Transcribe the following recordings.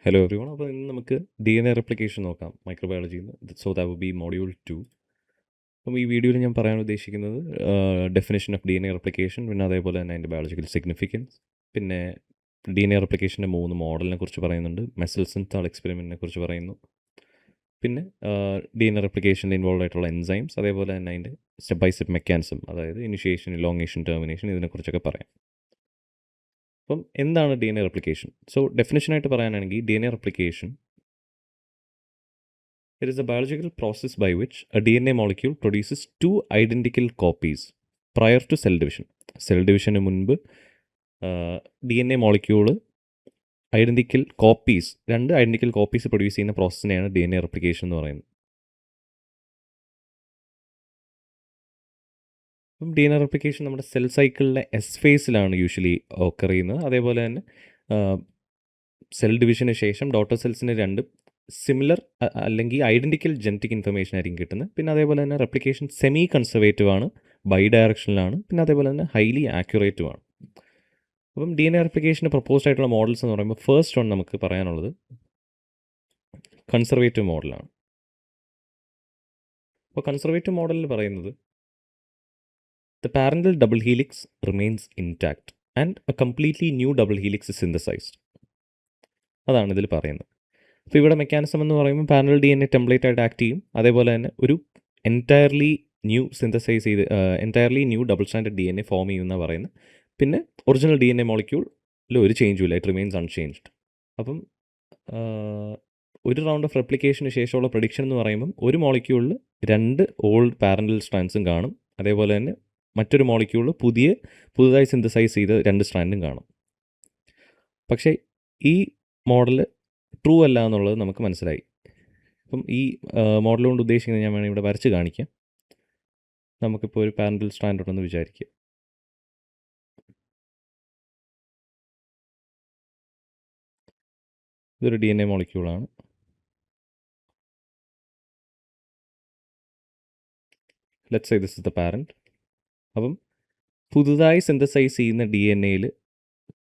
Hello everyone. അപ്പോൾ ഇന്ന് നമുക്ക് ഡി എൻ എ റെപ്ലിക്കേഷൻ നോക്കാം മൈക്രോബയോളജിയിൽ നിന്ന്. So that would be module 2. അപ്പം ഈ വീഡിയോയിൽ ഞാൻ പറയാൻ ഉദ്ദേശിക്കുന്നത് definition of D N A replication, പിന്നെ അതേപോലെ തന്നെ അതിൻ്റെ ബയോളജിക്കൽ സിഗ്നിഫിക്കൻസ്, പിന്നെ ഡി എൻ എ റെപ്ലിക്കേഷൻ്റെ 3 മോഡലിനെ കുറിച്ച് പറയുന്നുണ്ട്, മെസൽസൺതാൾ എക്സ്പെരിമെൻറ്റിനെ കുറിച്ച് പറയുന്നു, പിന്നെ ഡി എൻ എ റെപ്ലിക്കേഷനിൽ ഇൻവോൾവ് ആയിട്ടുള്ള എൻസൈംസ്, അതേപോലെ തന്നെ അതിൻ്റെ സ്റ്റെപ്പ് ബൈ സ്റ്റെപ്പ് മെക്കാനിസം, അതായത് ഇനിഷ്യേഷൻ, ഇലോങ്ങേഷൻ, ടെർമിനേഷൻ, ഇതിനെക്കുറിച്ചൊക്കെ പറയാം. അപ്പം എന്താണ് D N A replication? So ഡെഫിനേഷനായിട്ട് പറയാനാണെങ്കിൽ D N A replication, it is a biological process by which a DNA molecule produces two identical copies prior to cell division. Cell ഡിവിഷന് മുൻപ് D N A molecule രണ്ട് identical copies produce ചെയ്യുന്ന പ്രോസസ്സിനെയാണ് D N A replication എന്ന് പറയുന്നത്. അപ്പം D N A replication നമ്മുടെ cell സൈക്കിളിലെ എസ് ഫേസിലാണ് യൂഷ്വലി ഓക്കർ ചെയ്യുന്നത്. അതേപോലെ തന്നെ സെൽ ഡിവിഷന് ശേഷം ഡോട്ടർ സെൽസിന് രണ്ടും സിമിലർ അല്ലെങ്കിൽ ഐഡൻറ്റിക്കൽ ജനറ്റിക് ഇൻഫർമേഷൻ ആയിരിക്കും കിട്ടുന്നത്. പിന്നെ അതേപോലെ തന്നെ റെപ്ലിക്കേഷൻ സെമി കൺസർവേറ്റീവ് ആണ്, ബൈ ഡയറക്ഷനിലാണ്, പിന്നെ അതേപോലെ തന്നെ ഹൈലി ആക്യുറേറ്റും ആണ്. അപ്പം ഡി എൻ എ റെപ്ലിക്കേഷന് പ്രപ്പോസ്ഡ് ആയിട്ടുള്ള മോഡൽസ് എന്ന് പറയുമ്പോൾ ഫസ്റ്റ് വൺ നമുക്ക് പറയാനുള്ളത് കൺസർവേറ്റീവ് മോഡലാണ്. അപ്പോൾ കൺസർവേറ്റീവ് മോഡലിൽ പറയുന്നത് the parental double helix remains intact and a completely new double helix is synthesised. അതാണ് ഇതിൽ പറയുന്നത്. അപ്പോൾ ഇവിടെ മെക്കാനിസം എന്ന് പറയുമ്പോൾ parallel D N A template ആയിട്ട് ആക്ട് ചെയ്യും. അതേപോലെ തന്നെ ഒരു entirely new double standard D N A form ചെയ്യുമെന്നാണ് പറയുന്നത്. പിന്നെ ഒറിജിനൽ ഡി എൻ എ മോളിക്യൂളിൽ ഒരു ചേഞ്ചും ഇല്ല, ഇറ്റ് റിമെയിൻസ് അൺചേഞ്ച്ഡ്. അപ്പം ഒരു റൗണ്ട് ഓഫ് റെപ്ലിക്കേഷന് ശേഷമുള്ള പ്രഡിക്ഷൻ എന്ന് പറയുമ്പം ഒരു മോളിക്യൂളിൽ 2 ഓൾഡ് പാരലൽ സ്ട്രാൻഡ്സും കാണും. അതേപോലെ തന്നെ മറ്റൊരു മോളിക്യൂളിൽ പുതുതായി സിന്തസൈസ് ചെയ്ത 2 സ്ട്രാൻഡും കാണും. പക്ഷേ ഈ മോഡൽ ട്രൂ അല്ല എന്നുള്ളത് നമുക്ക് മനസ്സിലായി. അപ്പം ഈ മോഡൽ കൊണ്ട് ഉദ്ദേശിക്കുന്നത് ഞാൻ വേണമെങ്കിൽ ഇവിടെ വരച്ച് കാണിക്കാം. നമുക്കിപ്പോൾ ഒരു പാരൻ്റൽ സ്ട്രാൻഡ് ഉണ്ടെന്ന് വിചാരിക്കുക. ഇതൊരു ഡി എൻ എ മോളിക്യൂളാണ്. Let's say this is the parent. അപ്പം പുതുതായി സിന്തസൈസ് ചെയ്യുന്ന ഡി എൻ എയിൽ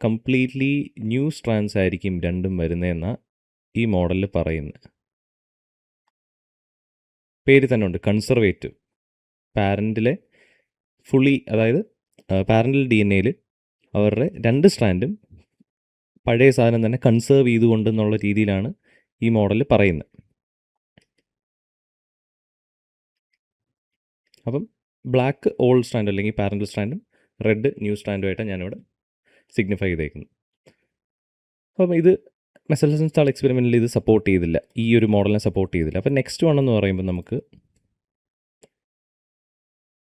കംപ്ലീറ്റ്ലി ന്യൂ സ്ട്രാൻഡ്സ് ആയിരിക്കും രണ്ടും വരുന്നതെന്നാണ് ഈ മോഡലിൽ പറയുന്നത്. പേര് തന്നെ ഉണ്ട്, കൺസർവേറ്റീവ്. പാരൻറ്റിലെ അതായത് പാരൻ്റൽ ഡി എൻ എയിൽ അവരുടെ 2 സ്ട്രാൻഡും പഴയ സാധനം തന്നെ കൺസേർവ് ചെയ്തുകൊണ്ടെന്നുള്ള രീതിയിലാണ് ഈ മോഡൽ പറയുന്നത്. അപ്പം ബ്ലാക്ക് ഓൾഡ് സ്ട്രാൻഡ് അല്ലെങ്കിൽ പാരൻ്റൽ സ്ട്രാൻഡും റെഡ് ന്യൂ സ്ട്രാൻഡുമായിട്ടാണ് ഞാനിവിടെ സിഗ്നിഫൈ ചെയ്തേക്കുന്നത്. അപ്പം ഇത് മെസൽസൺതാൾ എക്സ്പെരിമെൻറ്റിൽ ഇത് സപ്പോർട്ട് ചെയ്തില്ല, ഈ ഒരു മോഡലിനെ സപ്പോർട്ട് ചെയ്തില്ല. അപ്പം നെക്സ്റ്റ് വൺ എന്ന് പറയുമ്പോൾ നമുക്ക്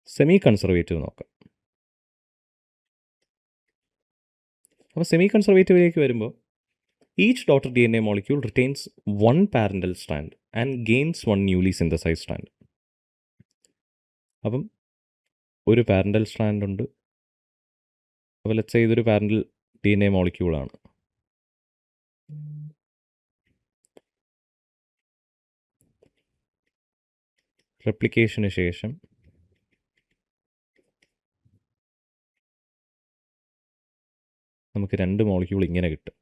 സെമി കൺസർവേറ്റീവ് നോക്കാം. അപ്പോൾ സെമി കൺസർവേറ്റീവിലേക്ക് വരുമ്പോൾ each daughter D N A molecule retains 1 parental strand and gains 1 newly synthesize strand. അപ്പം ഒരു പാരൻ്റൽ സ്ട്രാൻഡ് ഉണ്ട്. അപ്പോൾ ലെറ്റ്സ് സേ ഇതൊരു പാരൻ്റൽ ഡി എൻ എ മോളിക്യൂളാണ്. റെപ്ലിക്കേഷന് ശേഷം നമുക്ക് 2 മോളിക്യൂൾ ഇങ്ങനെ കിട്ടും.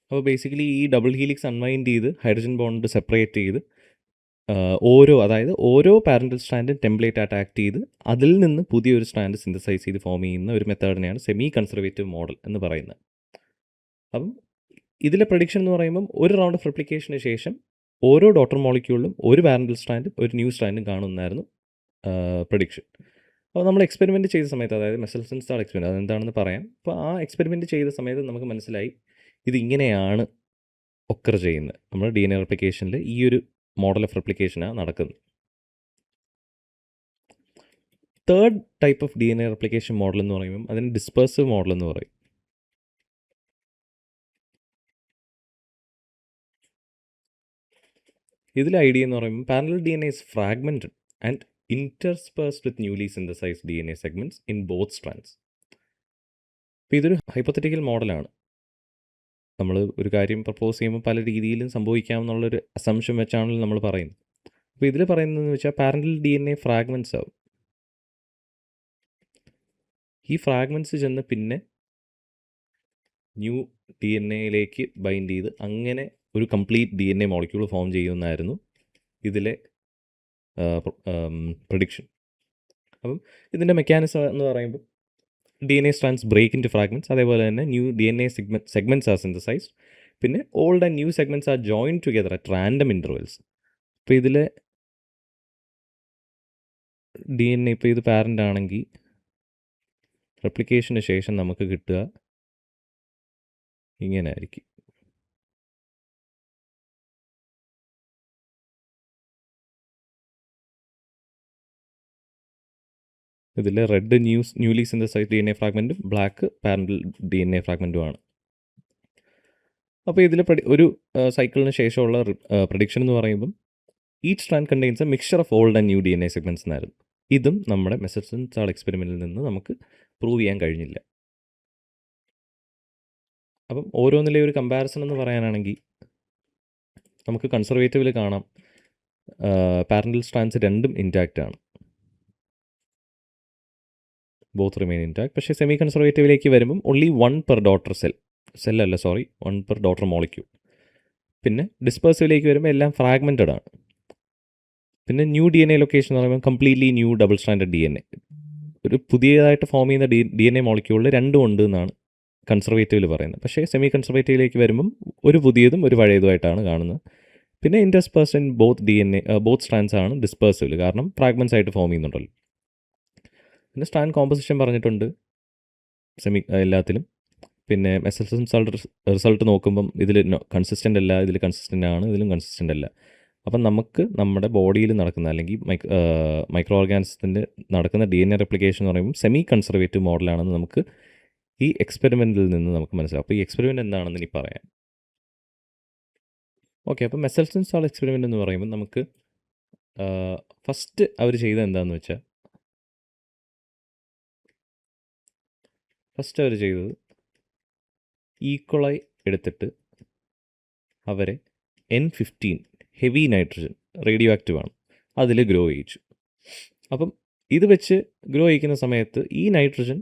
അപ്പോൾ ബേസിക്കലി ഈ ഡബിൾ ഹീലിക്സ് അൺവൈൻഡ് ചെയ്ത് ഹൈഡ്രജൻ ബോണ്ട് സെപ്പറേറ്റ് ചെയ്ത് ഓരോ പാരൻ്റൽ സ്ട്രാൻഡും ടെംപ്ലേറ്റ് ആയിട്ട് ആക്ട് ചെയ്ത് അതിൽ നിന്ന് പുതിയൊരു സ്ട്രാൻഡ് സിന്തസൈസ് ചെയ്ത് ഫോം ചെയ്യുന്ന ഒരു മെത്തേഡിനെയാണ് സെമി കൺസർവേറ്റീവ് മോഡൽ എന്ന് പറയുന്നത്. അപ്പം ഇതിലെ പ്രഡിക്ഷൻ എന്ന് പറയുമ്പം ഒരു റൗണ്ട് ഓഫ് റെപ്ലിക്കേഷന് ശേഷം ഓരോ ഡോട്ടർ മോളിക്യൂളിലും ഒരു പാരൻ്റൽ സ്ട്രാൻഡും ഒരു ന്യൂ സ്ട്രാൻഡും കാണുമെന്നായിരുന്നു പ്രഡിക്ഷൻ. അപ്പോൾ നമ്മൾ എക്സ്പെരിമെൻറ്റ് ചെയ്ത സമയത്ത്, അതായത് മെസൽസൺതാൾ എക്സ്പെരിമെൻറ്റ്, അതെന്താണെന്ന് പറയാം. അപ്പോൾ ആ എക്സ്പെരിമെൻറ്റ് ചെയ്ത സമയത്ത് നമുക്ക് മനസ്സിലായി ഇതിങ്ങനെയാണ് ഒക്കർ ചെയ്യുന്നത്. നമ്മൾ ഡി എൻ എ റെപ്ലിക്കേഷനിൽ ഈ ഒരു മോഡൽ ഓഫ് റെപ്ലിക്കേഷനാണ് നടക്കുന്നത്. Third type of D N A replication model എന്ന് പറയുമ്പം അതിന് ഡിസ്പേഴ്സീവ് മോഡൽ എന്ന് പറയും. ഇതിലെ ഐഡിയ എന്ന് പറയുമ്പോൾ parallel D N A is fragmented and interspersed with newly synthesized DNA segments in both strands. അപ്പോൾ ഇതൊരു ഹൈപ്പോത്തറ്റിക്കൽ മോഡലാണ്. നമ്മൾ ഒരു കാര്യം പ്രപ്പോസ് ചെയ്യുമ്പോൾ പല രീതിയിലും സംഭവിക്കാമെന്നുള്ളൊരു അസംഷൻ വെച്ചാണല്ലോ നമ്മൾ പറയുന്നത്. അപ്പോൾ ഇതിൽ പറയുന്നതെന്ന് വെച്ചാൽ പാരൻ്റൽ DNA ഫ്രാഗ്മെൻറ്റ്സ് ആവും. ഈ ഫ്രാഗ്മെൻറ്റ്സ് ചെന്ന് പിന്നെ ന്യൂ DNA ബൈൻഡ് ചെയ്ത് അങ്ങനെ ഒരു കംപ്ലീറ്റ് DNA മോളിക്യൂൾ ഫോം ചെയ്യുമെന്നായിരുന്നു ഇതിലെ പ്രഡിക്ഷൻ. അപ്പം ഇതിൻ്റെ മെക്കാനിസം എന്ന് പറയുമ്പോൾ DNA strands break into fragments, അതേപോലെ തന്നെ new DNA segments are synthesized, പിന്നെ old and new segments are join together at random intervals. ഇപ്പോൾ ഇതിൽ DNA ഇപ്പോൾ ഇത് പാരൻ്റ് ആണെങ്കിൽ റെപ്ലിക്കേഷന് ശേഷം നമുക്ക് കിട്ടുക ഇങ്ങനെ ആയിരിക്കും. ഇതിൽ റെഡ് ന്യൂലി സിന്തസൈസ് DNA ഫ്രാഗ്മെൻറ്റും ബ്ലാക്ക് പാരൻ്റൽ DNA ഫ്രാഗ്മെൻറ്റുമാണ്. അപ്പോൾ ഇതിൽ ഒരു സൈക്കിളിന് ശേഷമുള്ള പ്രഡിക്ഷൻ എന്ന് പറയുമ്പം each strand contains a mixture of old and new DNA segments എന്നായിരുന്നു. ഇതും നമ്മുടെ മെസൽസൺ എക്സ്പെരിമെൻറ്റിൽ നിന്ന് നമുക്ക് പ്രൂവ് ചെയ്യാൻ കഴിഞ്ഞില്ല. അപ്പം ഓരോന്നിലെ ഒരു കമ്പാരിസൺ എന്ന് പറയാനാണെങ്കിൽ നമുക്ക് കൺസർവേറ്റീവിൽ കാണാം പാരൻ്റൽ സ്ട്രാൻഡ്സ് രണ്ടും ഇൻറ്റാക്റ്റ് ആണ്, ബോത്ത് റിമെയിൻ ഇൻറ്റാക്ട്. പക്ഷേ സെമി കൺസർവേറ്റീവിലേക്ക് വരുമ്പം only 1 per daughter സെല്ലല്ല 1 per daughter molecule. പിന്നെ ഡിസ്പേഴ്സീവിലേക്ക് വരുമ്പോൾ എല്ലാം ഫ്രാഗ്മെൻറ്റഡ് ആണ്. പിന്നെ ന്യൂ DNA ലൊക്കേഷൻ എന്ന് പറയുമ്പോൾ completely new double standard DNA, ഒരു പുതിയതായിട്ട് ഫോം ചെയ്യുന്ന DNA മോളിക്യൂളിൽ രണ്ടും ഉണ്ട് എന്നാണ് കൺസർവേറ്റീവിൽ പറയുന്നത്. പക്ഷേ സെമി കൺസർവേറ്റീവിലേക്ക് വരുമ്പം ഒരു പുതിയതും ഒരു പഴയതുമായിട്ടാണ് കാണുന്നത്. പിന്നെ ഇൻറ്റർസ്പേഴ്സ്ഡ് ഇൻ ബോത്ത് സ്ട്രാൻഡ്സ് ആണ് ഡിസ്പേഴ്സീവിൽ, കാരണം ഫ്രാഗ്മെൻറ്റ്സ് ആയിട്ട് ഫോം ചെയ്യുന്നുണ്ടല്ലോ. പിന്നെ സ്ട്രാൻഡ് കോമ്പോസിഷൻ പറഞ്ഞിട്ടുണ്ട് എല്ലാത്തിലും. പിന്നെ മെസൽസൺ റിസൾട്ട് നോക്കുമ്പം ഇതിൽ കൺസിസ്റ്റൻ്റ് അല്ല, ഇതിൽ കൺസിസ്റ്റൻ്റ് ആണ്, ഇതിലും കൺസിസ്റ്റൻ്റ് അല്ല. അപ്പം നമുക്ക് നമ്മുടെ ബോഡിയിൽ നടക്കുന്ന അല്ലെങ്കിൽ മൈക്രോ ഓർഗാനിസത്തിൻ്റെ നടക്കുന്ന DNA റെപ്ലിക്കേഷൻ എന്ന് പറയുമ്പോൾ സെമി കൺസർവേറ്റീവ് മോഡലാണെന്ന് നമുക്ക് ഈ എക്സ്പെരിമെൻറ്റിൽ നിന്ന് നമുക്ക് മനസ്സിലാവും. അപ്പോൾ ഈ എക്സ്പെരിമെൻറ്റ് എന്താണെന്ന് ഇനി പറയാം. ഓക്കെ, അപ്പോൾ മെസൽസൺ സാൾ എക്സ്പെരിമെൻ്റ് എന്ന് പറയുമ്പോൾ നമുക്ക് ഫസ്റ്റ് അവർ ചെയ്തത് എന്താണെന്ന് വെച്ചാൽ അവർ ചെയ്തത് ഈക്വളായി എടുത്തിട്ട് അവരെ N15 heavy nitrogen radio active ആണ് അതിൽ ഗ്രോ ചെയ്യിച്ചു. അപ്പം ഇത് വെച്ച് ഗ്രോ ചെയ്യിക്കുന്ന സമയത്ത് ഈ നൈട്രജൻ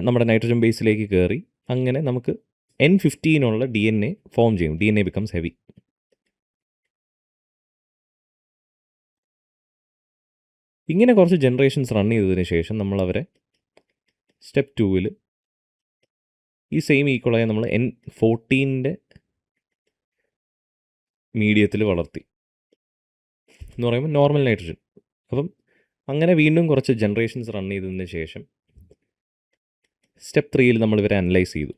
നമ്മുടെ നൈട്രജൻ ബേസിലേക്ക് കയറി അങ്ങനെ നമുക്ക് N15 ഉള്ള DNA ഫോം ചെയ്യും. DNA becomes heavy. ഇങ്ങനെ കുറച്ച് ജനറേഷൻസ് റൺ ചെയ്തതിന് ശേഷം നമ്മൾ അവരെ സ്റ്റെപ്പ് 2-ൽ ഈ സെയിം ഈക്വളായ നമ്മൾ N14 മീഡിയത്തിൽ വളർത്തി എന്ന് പറയുമ്പോൾ നോർമൽ നൈട്രജൻ. അപ്പം അങ്ങനെ വീണ്ടും കുറച്ച് ജനറേഷൻസ് റൺ ചെയ്തതിന് ശേഷം സ്റ്റെപ്പ് 3-ൽ നമ്മളിവരെ അനലൈസ് ചെയ്തു.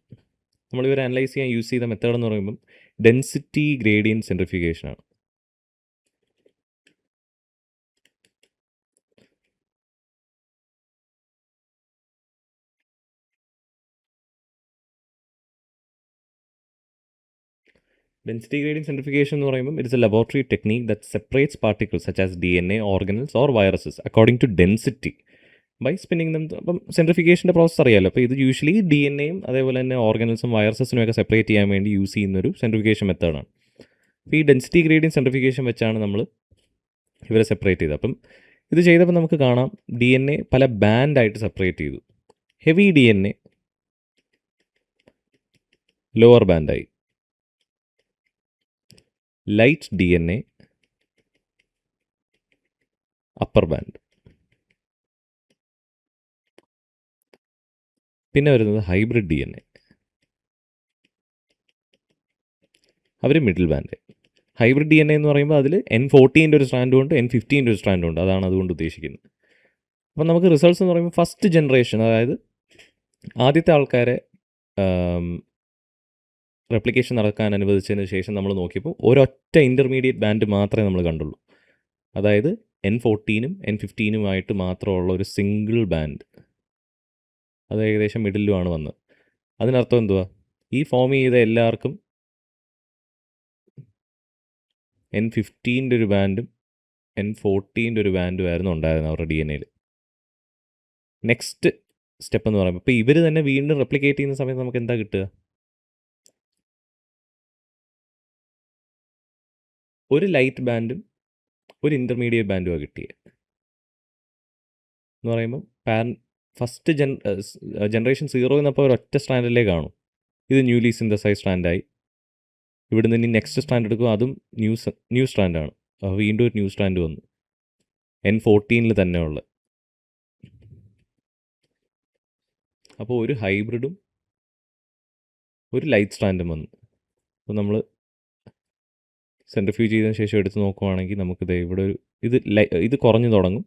നമ്മളിവരെ അനലൈസ് ചെയ്യാൻ യൂസ് ചെയ്ത മെത്തേഡ് എന്ന് പറയുമ്പം ഡെൻസിറ്റി ഗ്രേഡിയൻറ്റ് സെൻട്രിഫ്യൂഗേഷനാണ്. Density gradient centrifugation എന്ന് പറയുമ്പോൾ it's a laboratory technique that separates particles such as DNA, organelles or viruses according to density by spinning them. അപ്പം സെൻട്രിഫിക്കേഷൻ്റെ പ്രോസസ് അറിയാമല്ലോ. അപ്പോൾ ഇത് യൂഷ്വലി DNAയും അതേപോലെ തന്നെ ഓർഗനൽസും വൈറസസിനും ഒക്കെ സെപ്പറേറ്റ് ചെയ്യാൻ വേണ്ടി യൂസ് ചെയ്യുന്നൊരു സെൻട്രിഫിക്കേഷൻ മെത്തേഡാണ്. അപ്പോൾ ഈ ഡെൻസിറ്റി ഗ്രേഡിയൻറ്റ് സെൻട്രിഫിക്കേഷൻ വെച്ചാണ് നമ്മൾ ഇവരെ സെപ്പറേറ്റ് ചെയ്തത്. അപ്പം ഇത് ചെയ്തപ്പോൾ നമുക്ക് കാണാം DNA പല ബാൻഡായിട്ട് സെപ്പറേറ്റ് ചെയ്തു. ഹെവി DNA ലോവർ ബാൻഡായി, ലൈറ്റ് DNA അപ്പർ ബാൻഡ്. പിന്നെ വരുന്നത് ഹൈബ്രിഡ് DNA, അവർ മിഡിൽ ബാൻഡ്. ഹൈബ്രിഡ് DNA എന്ന് പറയുമ്പോൾ അതിൽ N14 ഒരു സ്ട്രാൻഡും ഉണ്ട്, N15 ഒരു സ്ട്രാൻഡും ഉണ്ട്. അതാണ് അതുകൊണ്ട് ഉദ്ദേശിക്കുന്നത്. അപ്പം നമുക്ക് റിസൾട്ട്സ് എന്ന് പറയുമ്പോൾ ഫസ്റ്റ് ജനറേഷൻ, അതായത് ആദ്യത്തെ ആൾക്കാരെ റെപ്ലിക്കേഷൻ നടക്കാൻ അനുവദിച്ചതിന് ശേഷം നമ്മൾ നോക്കിയപ്പോൾ ഒരൊറ്റ ഇൻ്റർമീഡിയറ്റ് ബാൻഡ് മാത്രമേ നമ്മൾ കണ്ടുള്ളൂ. അതായത് N14-ഉം N15-ഉമായിട്ട് മാത്രമുള്ള ഒരു സിംഗിൾ ബാൻഡ്. അത് ഏകദേശം മിഡിലുമാണ് വന്നത്. അതിനർത്ഥം എന്തുവാ? ഈ ഫോം ചെയ്ത എല്ലാവർക്കും N15 ഒരു ബാൻഡും N14 ഒരു ബാൻഡും ആയിരുന്നു ഉണ്ടായിരുന്നത് അവരുടെ DNA-ൽ. നെക്സ്റ്റ് സ്റ്റെപ്പ് എന്ന് പറയുമ്പോൾ ഇപ്പോൾ ഇവർ തന്നെ വീണ്ടും റെപ്ലിക്കേറ്റ് ചെയ്യുന്ന സമയത്ത് നമുക്ക് എന്താ കിട്ടുക? ഒരു ലൈറ്റ് ബാൻഡും ഒരു ഇൻ്റർമീഡിയറ്റ് ബാൻഡുമാണ് കിട്ടിയത് എന്ന് പറയുമ്പോൾ ഫസ്റ്റ് ജനറേഷൻ 0 എന്നപ്പോൾ ഒരൊറ്റ സ്റ്റാൻഡിലേ കാണും. ഇത് ന്യൂലി സിന്തസൈസ് സ്റ്റാൻഡായി. ഇവിടുന്ന് ഇനി നെക്സ്റ്റ് സ്റ്റാൻഡ് എടുക്കും, അതും ന്യൂ സ്റ്റാൻഡാണ്. അപ്പോൾ വീണ്ടും ഒരു ന്യൂ സ്റ്റാൻഡ് വന്നു N14 തന്നെ ഉള്ള. അപ്പോൾ ഒരു ഹൈബ്രിഡും ഒരു ലൈറ്റ് സ്റ്റാൻഡും വന്നു. അപ്പോൾ നമ്മൾ സെൻട്രിഫ്യൂജ് ചെയ്തതിന് ശേഷം എടുത്ത് നോക്കുവാണെങ്കിൽ നമുക്കിത് ഇവിടെ ഒരു ഇത് കുറഞ്ഞു തുടങ്ങും.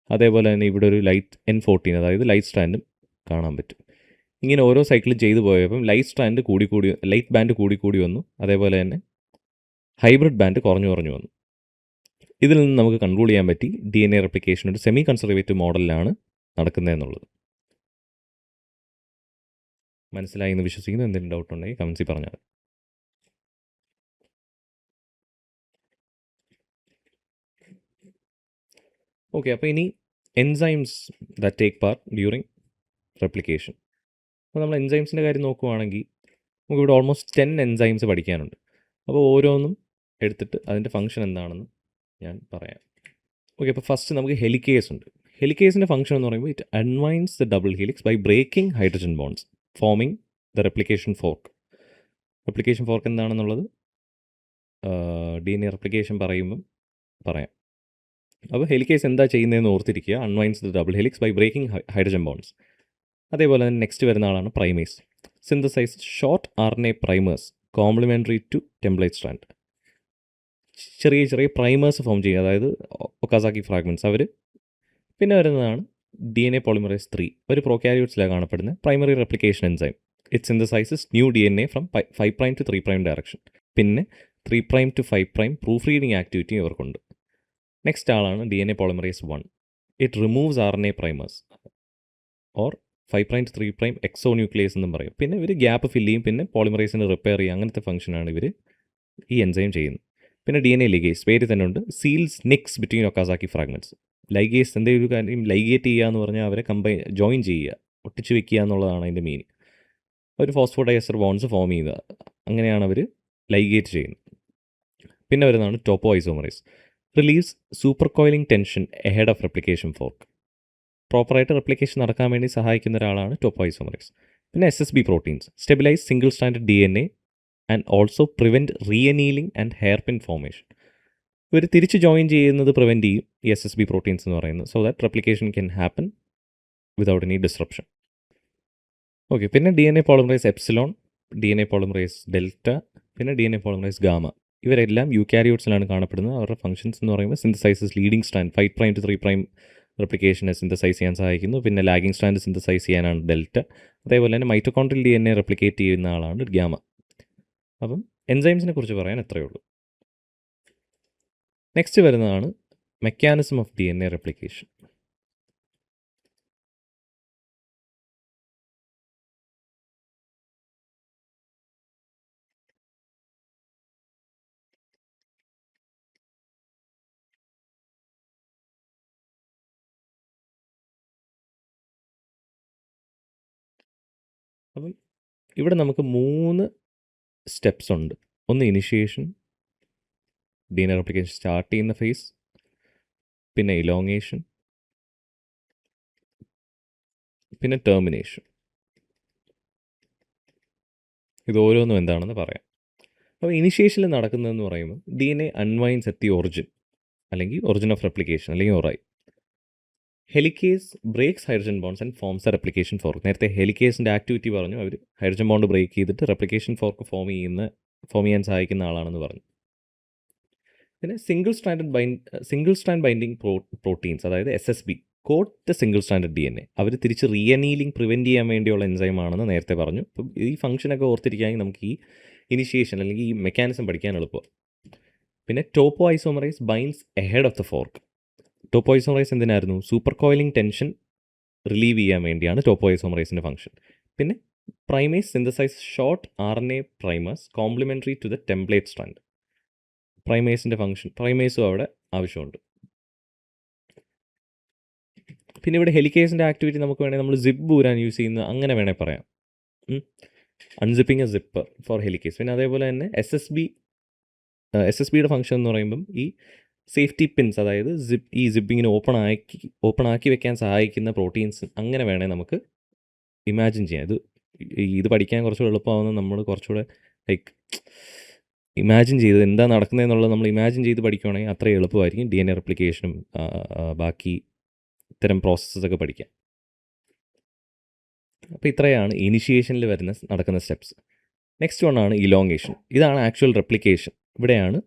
അതേപോലെ തന്നെ ഇവിടെ ഒരു ലൈറ്റ് N14, അതായത് ലൈറ്റ് സ്റ്റാൻഡും കാണാൻ പറ്റും. ഇങ്ങനെ ഓരോ സൈക്കിളും ചെയ്തു പോയപ്പം ലൈറ്റ് ബാൻഡ് കൂടി വന്നു. അതേപോലെ തന്നെ ഹൈബ്രിഡ് ബാൻഡ് കുറഞ്ഞു വന്നു. ഇതിൽ നിന്ന് നമുക്ക് കൺക്ലൂഡ് ചെയ്യാൻ പറ്റി DNA റെപ്ലിക്കേഷൻ ഒരു സെമി കൺസർവേറ്റീവ് മോഡലിലാണ് നടക്കുന്നതെന്നുള്ളത്. മനസ്സിലായി എന്ന് വിശ്വസിക്കുന്നു. എന്തെങ്കിലും ഡൗട്ട് ഉണ്ടെങ്കിൽ കമൻസിൽ പറഞ്ഞാൽ. ഓക്കെ, അപ്പോൾ ഇനി enzymes that take part during replication. അപ്പോൾ നമ്മൾ എൻസൈംസിൻ്റെ കാര്യം നോക്കുവാണെങ്കിൽ നമുക്കിവിടെ ഓൾമോസ്റ്റ് 10 എൻസൈംസ് പഠിക്കാനുണ്ട്. അപ്പോൾ ഓരോന്നും എടുത്തിട്ട് അതിൻ്റെ ഫംഗ്ഷൻ എന്താണെന്ന് ഞാൻ പറയാം. ഓക്കെ, അപ്പോൾ ഫസ്റ്റ് നമുക്ക് ഹെലിക്കേസ് ഉണ്ട്. ഹെലിക്കേസിൻ്റെ ഫംഗ്ഷൻ എന്ന് പറയുമ്പോൾ it unwinds the double helix by breaking hydrogen bonds forming the replication fork. Replication fork എന്താണെന്നുള്ളത് DNA റെപ്ലിക്കേഷൻ പറയുമ്പം പറയാം. അപ്പോൾ ഹെലിക്കേസ് എന്താ ചെയ്യുന്നതെന്ന് ഓർത്തിരിക്കുക. Unwinds the double helix by breaking hydrogen bonds. അതേപോലെ തന്നെ നെക്സ്റ്റ് വരുന്ന ആളാണ് primase. Synthesize short RNA primers complementary to template strand. ചെറിയ പ്രൈമേഴ്സ് ഫോം ചെയ്യുക, അതായത് ഒക്കാസാക്കി ഫ്രാഗ്മെൻറ്റ്സ് അവർ. പിന്നെ വരുന്നതാണ് DNA പോളിമറേസ് 3. ഒരു പ്രോകാരിയോട്സിലാണ് കാണപ്പെടുന്ന primary replication enzyme. It synthesizes new DNA from 5' to 3' direction. പിന്നെ 3' to 5' പ്രൂഫ് റീഡിങ് ആക്ടിവിറ്റി ഇവർക്കുണ്ട്. നെക്സ്റ്റ് ആളാണ് DNA polymerase 1. It removes RNA primers or 5' to 3' exonuclease എന്നും പറയും. പിന്നെ ഇവർ ഗ്യാപ്പ് ഫില്ല് ചെയ്യും, പിന്നെ പോളിമറേസിന് റിപ്പയർ ചെയ്യും. അങ്ങനത്തെ ഫംഗ്ഷനാണ് ഇവർ ഈ എൻസൈം ചെയ്യുന്നത്. പിന്നെ DNA ലിഗേസ്, പേര് തന്നെ ഉണ്ട്, സീൽസ് നിക്സ് ബിറ്റ്വീൻ ഒക്കാസാക്കി ഫ്രാഗ്മെൻറ്റ്സ്. ലൈഗേസ് എന്തെങ്കിലും ഒരു കാര്യം ലൈഗേറ്റ് ചെയ്യുക എന്ന് പറഞ്ഞാൽ അവരെ ജോയിൻ ചെയ്യുക, ഒട്ടിച്ച് വെക്കുക എന്നുള്ളതാണ് അതിൻ്റെ മീനിങ്. ഒരു ഫോസ്ഫോഡൈസ്റ്റർ ബോൺസ് ഫോം ചെയ്യുക, അങ്ങനെയാണ് അവർ ലൈഗേറ്റ് ചെയ്യുന്നത്. പിന്നെ വരുന്നതാണ് topoisomerase. Relieves supercoiling tension ahead of replication fork. പ്രോപ്പറായിട്ട് റെപ്ലിക്കേഷൻ നടക്കാൻ വേണ്ടി സഹായിക്കുന്ന ഒരാളാണ് ടോപ്പോ ഐസോമറേസ്. പിന്നെ SSB proteins stabilize single standard DNA and also prevent reannealing and hairpin formation. ഇവർ തിരിച്ച് ജോയിൻ ചെയ്യുന്നത് പ്രിവെൻറ്റ് ചെയ്യും ഈ SSB പ്രോട്ടീൻസ് എന്ന് പറയുന്നത്, so that replication can happen without any disruption. Okay, പിന്നെ DNA polymerase epsilon, DNA polymerase delta, പിന്നെ DNA polymerase gamma. ഇവരെല്ലാം യൂക്കാരിയോട്സിലാണ് കാണപ്പെടുന്നത്. അവരുടെ ഫംഗ്ഷൻസ് എന്ന് പറയുമ്പോൾ synthesises leading stand 5' to 3' റെപ്ലിക്കേഷനെ synthesise ചെയ്യാൻ സഹായിക്കുന്നു. പിന്നെ ലാഗിങ് സ്റ്റാൻഡ് സിന്തസൈസ് ചെയ്യാനാണ് ഡെൽറ്റ. അതേപോലെ തന്നെ മൈറ്റോകോൺട്രിയൽ DNA റെപ്ലിക്കേറ്റ് ചെയ്യുന്ന ആളാണ് ഗാമ. അപ്പം എൻസൈംസിനെ കുറിച്ച് പറയാൻ എത്രയേ ഉള്ളൂ. നെക്സ്റ്റ് വരുന്നതാണ് മെക്കാനിസം ഓഫ് DNA റെപ്ലിക്കേഷൻ. അപ്പം ഇവിടെ നമുക്ക് 3 സ്റ്റെപ്സ് ഉണ്ട്. ഒന്ന് ഇനിഷ്യേഷൻ, DNA റെപ്ലിക്കേഷൻ സ്റ്റാർട്ട് ചെയ്യുന്ന ഫേസ്, പിന്നെ ഇലോങ്ങേഷൻ, പിന്നെ ടെർമിനേഷൻ. ഇത് ഓരോന്നും എന്താണെന്ന് പറയാം. അപ്പോൾ ഇനിഷ്യേഷനിൽ നടക്കുന്നതെന്ന് പറയുമ്പോൾ DNA unwinds at the origin, അല്ലെങ്കിൽ ഒറിജിൻ ഓഫ് റെപ്ലിക്കേഷൻ, അല്ലെങ്കിൽ ഒറായി. Helicase breaks hydrogen bonds and forms a replication fork. നേരത്തെ ഹെലിക്കേസിൻ്റെ ആക്ടിവിറ്റി പറഞ്ഞു, അവർ ഹൈഡ്രജൻ ബോണ്ട് ബ്രേക്ക് ചെയ്തിട്ട് റെപ്ലിക്കേഷൻ ഫോർക്ക് ഫോം ചെയ്യാൻ സഹായിക്കുന്ന ആളാണെന്ന് പറഞ്ഞു. പിന്നെ സിംഗിൾ സ്റ്റാൻഡ് ബൈൻഡിങ് പ്രോട്ടീൻസ്, അതായത് SSB coat the single standard DNA. അവർ തിരിച്ച് റീഅനീലിംഗ് പ്രിവെൻറ്റ് ചെയ്യാൻ വേണ്ടിയുള്ള എൻസൈം ആണെന്ന് നേരത്തെ പറഞ്ഞു. അപ്പം ഈ ഫംഗ്ഷനൊക്കെ ഓർത്തിരിക്കുകയാണെങ്കിൽ നമുക്ക് ഈ ഇനിഷ്യേഷൻ അല്ലെങ്കിൽ ഈ മെക്കാനിസം പഠിക്കാൻ എളുപ്പമാണ്. പിന്നെ topoisomerase binds ahead of the fork. Topoisomerase എന്തിനായിരുന്നു? സൂപ്പർ കോയിലിംഗ് ടെൻഷൻ റിലീവ് ചെയ്യാൻ വേണ്ടിയാണ് ടോപ്പോ ഐസോമറൈസിൻ്റെ ഫംഗ്ഷൻ. പിന്നെ primase synthesize short RNA primers complementary to the template strand. പ്രൈമേസിൻ്റെ ഫംഗ്ഷൻ, പ്രൈമേസും അവിടെ ആവശ്യമുണ്ട്. പിന്നെ ഇവിടെ ഹെലിക്കേസിൻ്റെ ആക്ടിവിറ്റി നമുക്ക് വേണമെങ്കിൽ നമ്മൾ സിപ്പ് ഊരാൻ യൂസ് ചെയ്യുന്ന അങ്ങനെ വേണേൽ പറയാം. അൺസിപ്പിങ് എ സിപ്പർ ഫോർ ഹെലിക്കേസ്. പിന്നെ അതേപോലെ തന്നെ എസ് എസ് ബിയുടെ ഫംഗ്ഷൻ എന്ന് പറയുമ്പം ഈ സേഫ്റ്റി പിൻസ്, അതായത് ഈ സിപ്പിങ്ങിന് ഓപ്പൺ ആക്കി വെക്കാൻ സഹായിക്കുന്ന പ്രോട്ടീൻസ് അങ്ങനെ വേണേൽ നമുക്ക് ഇമാജിൻ ചെയ്യാം. ഇത് പഠിക്കാൻ കുറച്ചുകൂടെ എളുപ്പമാവുന്ന നമ്മൾ കുറച്ചുകൂടെ ലൈക്ക് ഇമാജിൻ ചെയ്ത് എന്താ നടക്കുന്നതെന്നുള്ളത് നമ്മൾ ഇമാജിൻ ചെയ്ത് പഠിക്കുകയാണെങ്കിൽ അത്രയും എളുപ്പമായിരിക്കും DNA റെപ്ലിക്കേഷനും ബാക്കി ഇത്തരം പ്രോസസ്സൊക്കെ പഠിക്കാൻ. അപ്പോൾ ഇത്രയാണ് ഇനിഷ്യേഷനിൽ നടക്കുന്ന സ്റ്റെപ്സ്. നെക്സ്റ്റ് വൺ ആണ് ഇലോങ്ങേഷൻ. ഇതാണ് ആക്ച്വൽ റെപ്ലിക്കേഷൻ. ഇവിടെയാണ്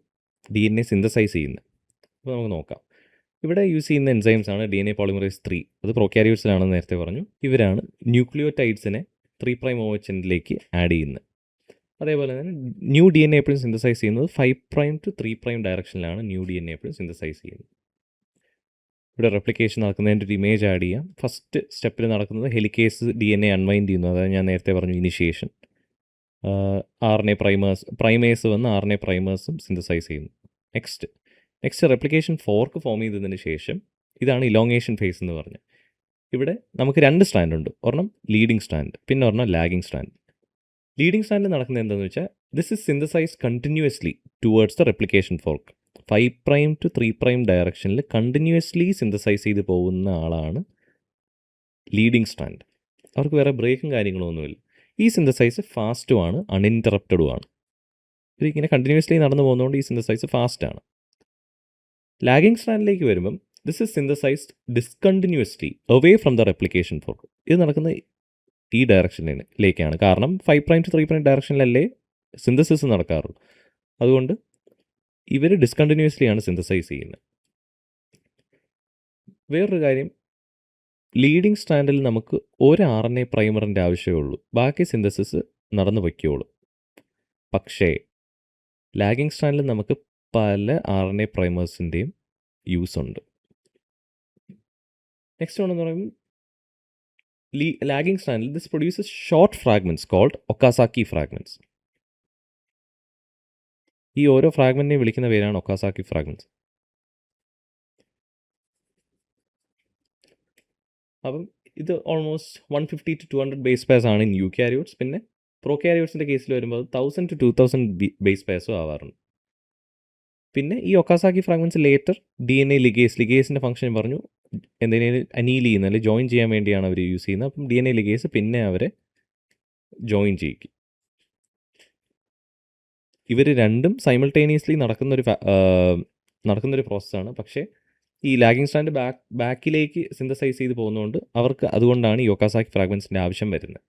DNA സിന്തസൈസ് ചെയ്യുന്നത്. അപ്പോൾ നമുക്ക് നോക്കാം. ഇവിടെ യൂസ് ചെയ്യുന്ന എൻസൈംസ് ആണ് DNA പോളിമറേസ് 3. അത് പ്രോക്യാരിയോട്സിലാണെന്ന് നേരത്തെ പറഞ്ഞു. ഇവരാണ് ന്യൂക്ലിയോടൈഡ്സിനെ 3' OH എൻഡിലേക്ക് ആഡ് ചെയ്യുന്നത്. അതേപോലെ തന്നെ ന്യൂ DNA എപ്പോഴും സിന്തസൈസ് ചെയ്യുന്നത് 5' to 3' ഡയറക്ഷനിലാണ് ന്യൂ DNA എപ്പോഴും സിന്തസൈസ് ചെയ്യുന്നത്. ഇവിടെ റെപ്ലിക്കേഷൻ നടക്കുന്നതിൻ്റെ ഒരു ഇമേജ് ആഡ് ചെയ്യാം. ഫസ്റ്റ് സ്റ്റെപ്പിൽ നടക്കുന്നത് ഹെലിക്കേസ് DNA അൺവൈൻഡ് ചെയ്യുന്നു. അതായത് ഞാൻ നേരത്തെ പറഞ്ഞു ഇനിഷ്യേഷൻ. RNA പ്രൈമേഴ്സ് വന്ന് RNA പ്രൈമേഴ്സും സിന്തസൈസ് ചെയ്യുന്നു. നെക്സ്റ്റ് റെപ്ലിക്കേഷൻ ഫോർക്ക് ഫോം ചെയ്തതിന് ശേഷം ഇതാണ് ഇലോങ്ങേഷൻ ഫേസ് എന്ന് പറഞ്ഞത്. ഇവിടെ നമുക്ക് 2 സ്ട്രാൻഡ് ഉണ്ട്. ഒരെണ്ണം ലീഡിങ് സ്ട്രാൻഡ്, പിന്നെ ഒരെണ്ണം ലാഗിങ് സ്ട്രാൻഡ്. ലീഡിങ് സ്ട്രാൻഡ് നടക്കുന്നത് എന്താണെന്ന് വെച്ചാൽ this is synthesise continuously towards the replication fork. 5' to 3' ഡയറക്ഷനിൽ കണ്ടിന്യൂസ്ലി സിന്തസൈസ് ചെയ്ത് പോകുന്ന ആളാണ് ലീഡിങ് സ്ട്രാൻഡ്. അവർക്ക് വേറെ ബ്രേക്കും കാര്യങ്ങളൊന്നുമില്ല. ഈ സിന്തസൈസ് ഫാസ്റ്റുമാണ്, അൺഇൻറ്ററപ്റ്റഡുമാണ്. ഇതിങ്ങനെ കണ്ടിന്യൂസ്ലി നടന്നു പോകുന്നതുകൊണ്ട് ഈ സിന്തസൈസ് ഫാസ്റ്റാണ്. ലാഗിങ് സ്ട്രാൻഡിലേക്ക് വരുമ്പം this is synthesized discontinuously away from the replication fork. ഇത് നടക്കുന്ന ഈ ഡയറക്ഷനിലേക്കാണ്. കാരണം 5' to 3' ഡയറക്ഷനിലല്ലേ സിന്തസിസ് നടക്കാറുള്ളൂ. അതുകൊണ്ട് ഇവർ ഡിസ്കണ്ടിന്യൂസ്ലിയാണ് സിന്തസൈസ് ചെയ്യുന്നത്. വേറൊരു കാര്യം, ലീഡിങ് സ്ട്രാൻഡിൽ നമുക്ക് ഒരു RNA പ്രൈമറിൻ്റെ ആവശ്യമേ ഉള്ളൂ. ബാക്കി സിന്തസിസ് നടന്നു വയ്ക്കുള്ളൂ. പക്ഷേ ലാഗിങ് സ്ട്രാൻഡിൽ നമുക്ക് പല RNA പ്രൈമേഴ്സിൻ്റെയും യൂസ് ഉണ്ട്. നെക്സ്റ്റ് വൺ എന്ന് പറയുമ്പോൾ ലാഗിങ് സ്ട്രാൻഡിൽ this produces short fragments called Okazaki fragments. ഈ ഓരോ ഫ്രാഗ്മെൻറ്റിനെ വിളിക്കുന്ന പേരാണ് ഒക്കാസാക്കി ഫ്രാഗ്മെൻറ്റ്സ്. അപ്പം ഇത് ഓൾമോസ്റ്റ് 150 to 200 ബേസ് പെയർസ് ആണ് ഇൻ യൂക്യാരിയോട്സ്. പിന്നെ പ്രോക്യാരിയോട്സിൻ്റെ കേസിൽ വരുമ്പോൾ 1000 to 2000 ബേസ് പെയർസും ആവാറുണ്ട്. പിന്നെ ഈ ഒക്കാസാക്കി ഫ്രാഗ്മെൻറ്റ്സ് ലേറ്റർ DNA ലിഗേസിൻ്റെ ഫംഗ്ഷൻ പറഞ്ഞു എന്തെങ്കിലും അനീൽ ചെയ്യുന്ന അല്ലെങ്കിൽ ജോയിൻ ചെയ്യാൻ വേണ്ടിയാണ് അവർ യൂസ് ചെയ്യുന്നത്. അപ്പം DNA ലിഗേസ് പിന്നെ അവരെ ജോയിൻ ചെയ്യിക്കും. ഇവർ രണ്ടും സൈമിൾട്ടേനിയസ്ലി നടക്കുന്നൊരു പ്രോസസ്സാണ്. പക്ഷേ ഈ ലാഗിങ് സ്ട്രാൻഡ് ബാക്കിലേക്ക് സിന്തസൈസ് ചെയ്ത് പോകുന്നതുകൊണ്ട് അതുകൊണ്ടാണ് ഈ ഒക്കാസാക്കി ഫ്രാഗ്മെൻറ്റ്സിൻ്റെ ആവശ്യം വരുന്നത്.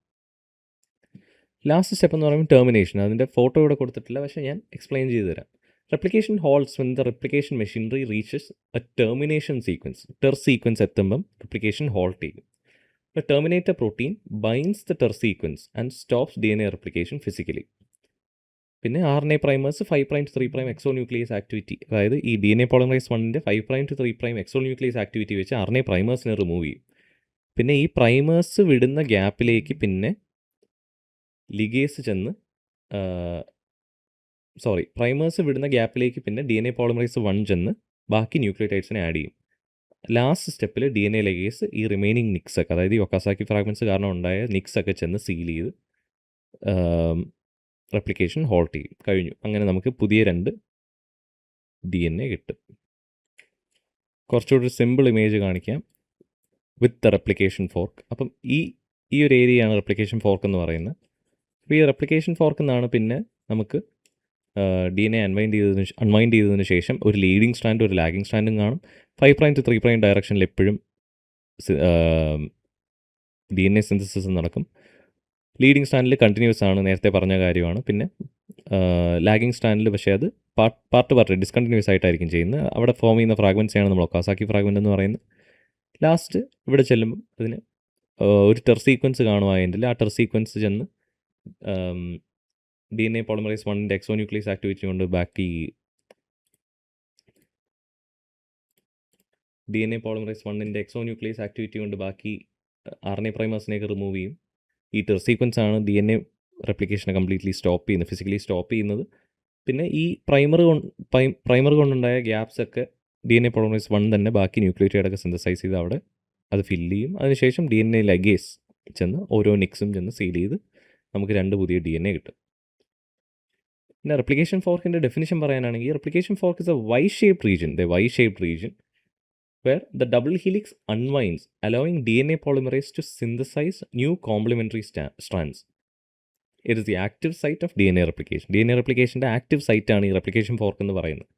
ലാസ്റ്റ് സ്റ്റെപ്പ് എന്ന് പറയുമ്പോൾ ടെർമിനേഷൻ. അതിൻ്റെ ഫോട്ടോ ഇവിടെ കൊടുത്തിട്ടില്ല, പക്ഷേ ഞാൻ എക്സ്പ്ലെയിൻ ചെയ്ത് തരാം. Replication halts when the replication machinery reaches a termination sequence. sequence എത്തുമ്പം replication halt ചെയ്യും. The terminator protein binds the sequence and stops DNA replication physically. പിന്നെ RNA primers 5' to 3' exonuclease activity, അതായത് ഈ DNA polymerase 1ൻ്റെ 5' to 3' exonuclease activity വെച്ച് RNA primersനെ remove ചെയ്യും. പിന്നെ ഈ primers വിടുന്ന ഗ്യാപ്പിലേക്ക് പിന്നെ ലിഗേസ് ചെന്ന് പ്രൈമേഴ്സ് വിടുന്ന ഗ്യാപ്പിലേക്ക് പിന്നെ DNA പോളിമറേസ് 1 ചെന്ന് ബാക്കി ന്യൂക്ലിയോടൈഡ്സിനെ ആഡ് ചെയ്യും. ലാസ്റ്റ് സ്റ്റെപ്പിൽ DNA ലിഗേസ് ഈ റിമൈനിങ് നിക്സൊക്കെ, അതായത് ഈ ഒക്കാസാക്കി ഫ്രാഗ്മെൻറ്റ്സ് കാരണം ഉണ്ടായ നിക്സൊക്കെ ചെന്ന് സീൽ ചെയ്ത് റെപ്ലിക്കേഷൻ ഹോൾട്ട് ചെയ്യും. കഴിഞ്ഞു. അങ്ങനെ നമുക്ക് പുതിയ 2 DNA കിട്ടും. കുറച്ചുകൂടി സിമ്പിൾ ഇമേജ് കാണിക്കാം വിത്ത് ദ റെപ്ലിക്കേഷൻ ഫോർക്ക്. അപ്പം ഈ ഒരു ഏരിയയാണ് റെപ്ലിക്കേഷൻ ഫോർക്ക് എന്ന് പറയുന്നത്. അപ്പോൾ ഈ റെപ്ലിക്കേഷൻ ഫോർക്ക് എന്നാണ് പിന്നെ നമുക്ക് DNA അൺവൈൻഡ് ചെയ്തതിന് ശേഷം ഒരു ലീഡിങ് സ്ട്രാൻഡും ഒരു ലാഗിങ് സ്ട്രാൻഡും കാണും. 5' to 3' ഡയറക്ഷനിൽ എപ്പോഴും DNA സിന്തസിസ് നടക്കും. ലീഡിങ് സ്ട്രാൻഡിൽ കണ്ടിന്യൂസ് ആണ്, നേരത്തെ പറഞ്ഞ കാര്യമാണ്. പിന്നെ ലാഗിങ് സ്ട്രാൻഡിൽ പക്ഷേ അത് പാർട്ട് ഡിസ്കണ്ടിന്യൂസ് ആയിട്ടായിരിക്കും ചെയ്യുന്നത്. അവിടെ ഫോം ചെയ്യുന്ന ഫ്രാഗ്മെൻറ്റ്സാണ് നമ്മൾ ഒക്കാസാക്കി ഫ്രാഗ്മെൻറ്റ് എന്ന് പറയുന്നത്. ലാസ്റ്റ് ഇവിടെ ചെല്ലുമ്പം അതിന് ഒരു സീക്വൻസ് കാണും. അതിൻ്റെ ആ സീക്വൻസ് ചെന്ന് DNA പോളിമറേസ് 1ൻ്റെ എക്സോന്യൂക്ലിയസ് ആക്ടിവിറ്റി കൊണ്ട് ബാക്കി RNA പ്രൈമേഴ്സിനെയൊക്കെ റിമൂവ് ചെയ്യും. ഈ സീക്വൻസ് ആണ് DNA റെപ്ലിക്കേഷനെ കംപ്ലീറ്റ്ലി ഫിസിക്കലി സ്റ്റോപ്പ് ചെയ്യുന്നത്. പിന്നെ ഈ പ്രൈമർ കൊണ്ടുണ്ടായ ഗ്യാപ്സ് ഒക്കെ DNA പോളിമറേസ് 1 തന്നെ ബാക്കി ന്യൂക്ലിയോടൈഡൊക്കെ സിന്തസൈസ് ചെയ്ത് അവിടെ അത് ഫില്ല് ചെയ്യും. അതിനുശേഷം DNA ലഗേസ് ചെന്ന് ഓരോ നിക്സും ചെന്ന് സീൽ ചെയ്ത് നമുക്ക് 2 പുതിയ DNA കിട്ടും. പിന്നെ റെപ്ലിക്കേഷൻ ഫോർക്കിൻ്റെ ഡെഫിനിഷൻ പറയാനാണെങ്കിൽ replication fork is a Y shaped region, where the double helix unwinds, allowing DNA polymerase to synthesize new complementary strands. It is the active site of DNA replication. DNA replicationൻ്റെ active സൈറ്റാണ് ഈ replication fork എന്ന് പറയുന്നത്.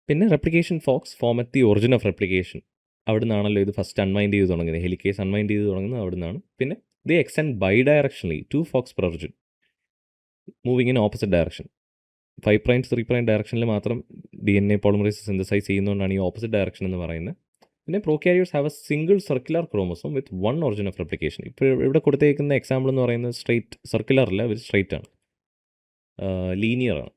പിന്നെ replication forks form at the origin of replication. അവിടെ നിന്നാണല്ലോ ഇത് first unwind ചെയ്ത് തുടങ്ങുന്നത്, ഹെലിക്കേസ് അൺവൈൻഡ് ചെയ്ത് തുടങ്ങുന്നത് അവിടെ നിന്നാണ്. പിന്നെ the extend bidirectionally 2 forks per origin moving in opposite direction. 5' 3' ഡയറക്ഷനിൽ മാത്രം DNA പോളിമറേസ് സിന്തസൈസ് ചെയ്യുന്നതുകൊണ്ടാണ് ഈ ഓപ്പോസിറ്റ് ഡയറക്ഷൻ എന്ന് പറയുന്നത്. പിന്നെ prokaryotes have A single circular chromosome with 1 origin of replication. ഇപ്പോൾ ഇവിടെ കൊടുത്തേക്കുന്ന എക്സാമ്പിൾ എന്ന് പറയുന്നത് സ്ട്രെയിറ്റ് സർക്കുലർ അല്ല, ഇവർ സ്ട്രെയിറ്റ് ആണ്, ലീനിയർ ആണ്.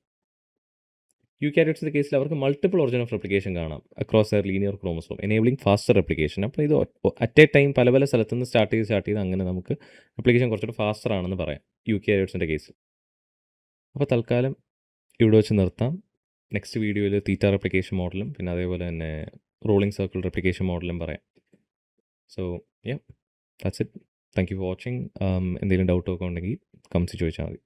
യൂക്യാരിയോട്സിൻ്റെ കേസിൽ അവർക്ക് മൾട്ടിപ്പിൾ ഒറിജിൻ ഓഫ് റെപ്ലിക്കേഷൻ കാണാം across a linear chromosome, enabling faster replication. അപ്പോൾ ഇത് അറ്റ് എ ടൈം പല പല സ്ഥലത്തുനിന്ന് സ്റ്റാർട്ട് ചെയ്ത് അങ്ങനെ നമുക്ക് റെപ്ലിക്കേഷൻ കുറച്ചുകൂടെ ഫാസ്റ്റർ ആണെന്ന് പറയാം യൂക്യാരിയോട്സിൻ്റെ കേസിൽ. അപ്പോൾ തൽക്കാലം ഇവിടെ വെച്ച് നിർത്താം. നെക്സ്റ്റ് വീഡിയോയിൽ തീറ്റ റെപ്ലിക്കേഷൻ മോഡലും പിന്നെ അതേപോലെ തന്നെ റോളിംഗ് സർക്കിൾ റെപ്ലിക്കേഷൻ മോഡലും പറയാം. So that's it. Thank you for watching. എന്തെങ്കിലും ഡൗട്ടൊക്കെ ഉണ്ടെങ്കിൽ കമൻസ് ചോദിച്ചാൽ മതി.